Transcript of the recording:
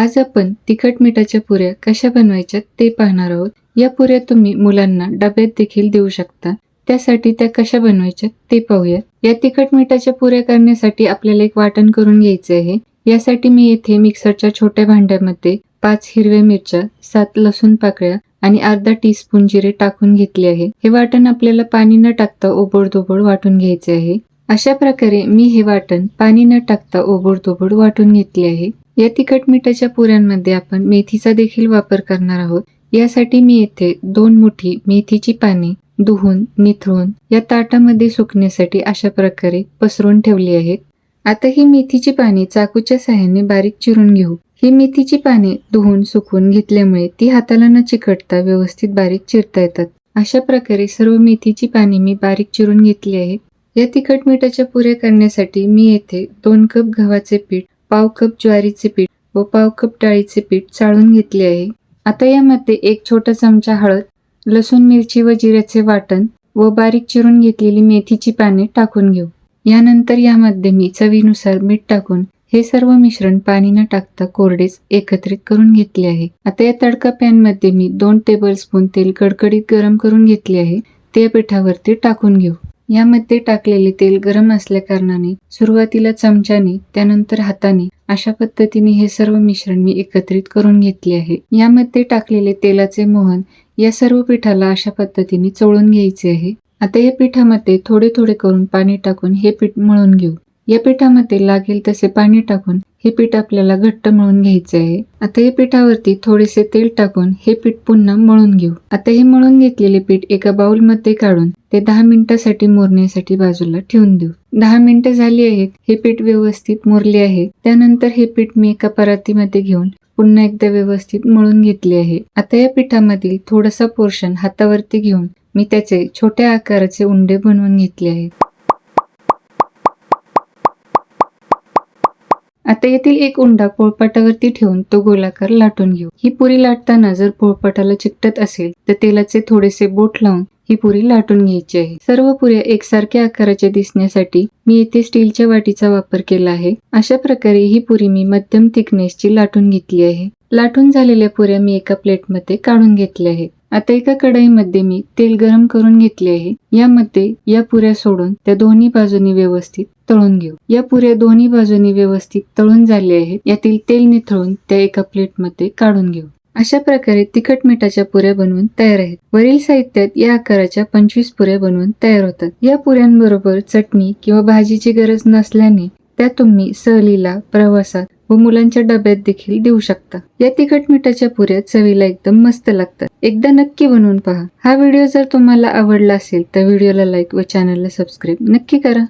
आज आपण तिखट मिठाच्या पुऱ्या कशा बनवायच्या ते पाहणार आहोत। या पुऱ्या तुम्ही मुलांना डब्यात देखील देऊ शकता। त्यासाठी त्या कशा बनवायच्या ते पाहूया। या तिखट मिठाच्या पुऱ्या करण्यासाठी आपल्याला एक वाटण करून घ्यायचे आहे। यासाठी मी येथे मिक्सरच्या छोट्या भांड्यामध्ये 5 हिरव्या मिरच्या, 7 लसूण पाकळ्या आणि अर्धा टीस्पून जिरे टाकून घेतले आहे। हे वाटण आपल्याला पाणी न टाकता ओबडधोबड वाटून घ्यायचे आहे। अशा प्रकारे मी हे वाटण पाणी न टाकता ओबडधोबड वाटून घेतले आहे। या तिखट मिठाच्या पुऱ्यांमध्ये आपण मेथीचा देखील वापर करणार आहोत। यासाठी मी येथे 2 मुठी मेथीची पाने धुवून निथळून या ताटामध्ये सुकण्यासाठी अशा प्रकारे पसरून ठेवली आहेत। आता ही मेथीची पाने चाकूच्या सहाय्याने बारीक चिरून घेऊ। ही मेथीची पाने धुवून सुकवून घेतल्यामुळे ती हाताला न चिकटता व्यवस्थित बारीक चिरता येतात। अशा प्रकारे सर्व मेथीची पाने मी बारीक चिरून घेतली आहेत। या तिखट मिठाच्या पुऱ्या करण्यासाठी मी येथे 2 कप गव्हाचे पीठ, पाव कप ज्वारीचे पीठ व पाव कप डाळीचे पीठ चाळून घेतले आहे। आता यामध्ये 1 छोटा चमचा हळद, लसूण, मिरची व जिऱ्याचे वाटण व बारीक चिरून घेतलेली मेथीची पाने टाकून घेऊ। यानंतर यामध्ये मी चवीनुसार मीठ टाकून हे सर्व मिश्रण पाणी न टाकता कोरडेच एकत्रित करून घेतले आहे। आता या तडका पॅन मध्ये मी 2 टेबलस्पून तेल कडकडीत गरम करून घेतले आहे। ते पिठावरती टाकून घेऊ। यामध्ये टाकलेले तेल गरम असल्या कारणाने सुरुवातीला चमच्याने त्यानंतर हाताने अशा पद्धतीने हे सर्व मिश्रण मी एकत्रित करून घेतले आहे। यामध्ये टाकलेले तेलाचे मोहन या सर्व पिठाला अशा पद्धतीने चोळून घ्यायचे आहे। आता या पिठामध्ये थोडे थोडे करून पाणी टाकून हे पीठ मळून घेऊ। या पिठामध्ये लागेल तसे पाणी टाकून हे पीठ आपल्याला घट्ट मळून घ्यायचे आहे। आता या पिठावरती थोडेसे तेल टाकून हे पीठ पुन्हा मळून घेऊ। आता हे मळून घेतलेले पीठ एका बाउल मध्ये काढून ते 10 मिनिटांसाठी मुरण्यासाठी बाजूला ठेवून देऊ। 10 मिनिटे झाली आहेत। हे पीठ व्यवस्थित मुरले आहे। त्यानंतर हे पीठ मी एका परातीमध्ये घेऊन पुन्हा एकदा व्यवस्थित मळून घेतले आहे। आता या पिठामधील थोडासा पोर्शन हातावरती घेऊन मी त्याचे छोट्या आकाराचे उंडे बनवून घेतले आहेत। आता येथील एक उंडा पोळपाटावरती ठेवून तो गोलाकार लाटून घेऊ। ही पुरी लाटताना जर पोळपाटाला चिकटत असेल तर तेलाचे थोडेसे बोट लावून ही पुरी लाटून घ्यायची आहे। सर्व पुऱ्या एकसारख्या आकाराच्या दिसण्यासाठी मी येथे स्टीलच्या वाटीचा वापर केला आहे। अशा प्रकारे ही पुरी मी मध्यम थिकनेसची लाटून घेतली आहे। लाटून झालेल्या पुऱ्या मी एका प्लेटमध्ये काढून घेतल्या आहेत। आता एका कढईमध्ये मी तेल गरम करून घेतले आहे। यामध्ये या पुऱ्या सोडून त्या दोन्ही बाजूनी व्यवस्थित तळून घेऊ। या पुऱ्या दोन्ही बाजूनी व्यवस्थित तळून झाले आहेत। यातील तेल निथळून त्या एका प्लेटमध्ये काढून घेऊ। अशा प्रकारे तिखट मिठाच्या पुऱ्या बनवून तयार आहेत। वरील साहित्यात या आकाराच्या 25 पुऱ्या बनवून तयार होतात। या पुऱ्यांबरोबर चटणी किंवा भाजीची गरज नसल्याने त्या तुम्ही सहलीला, प्रवासात व मुलांच्या डब्यात देखील देऊ शकता। या तिखट मिठाच्या पुऱ्या चवीला एकदम मस्त लागतात। एकदा नक्की बनवून पहा। हा व्हिडिओ जर तुम्हाला आवडला असेल तर व्हिडिओला लाईक व चॅनलला सबस्क्राईब नक्की करा।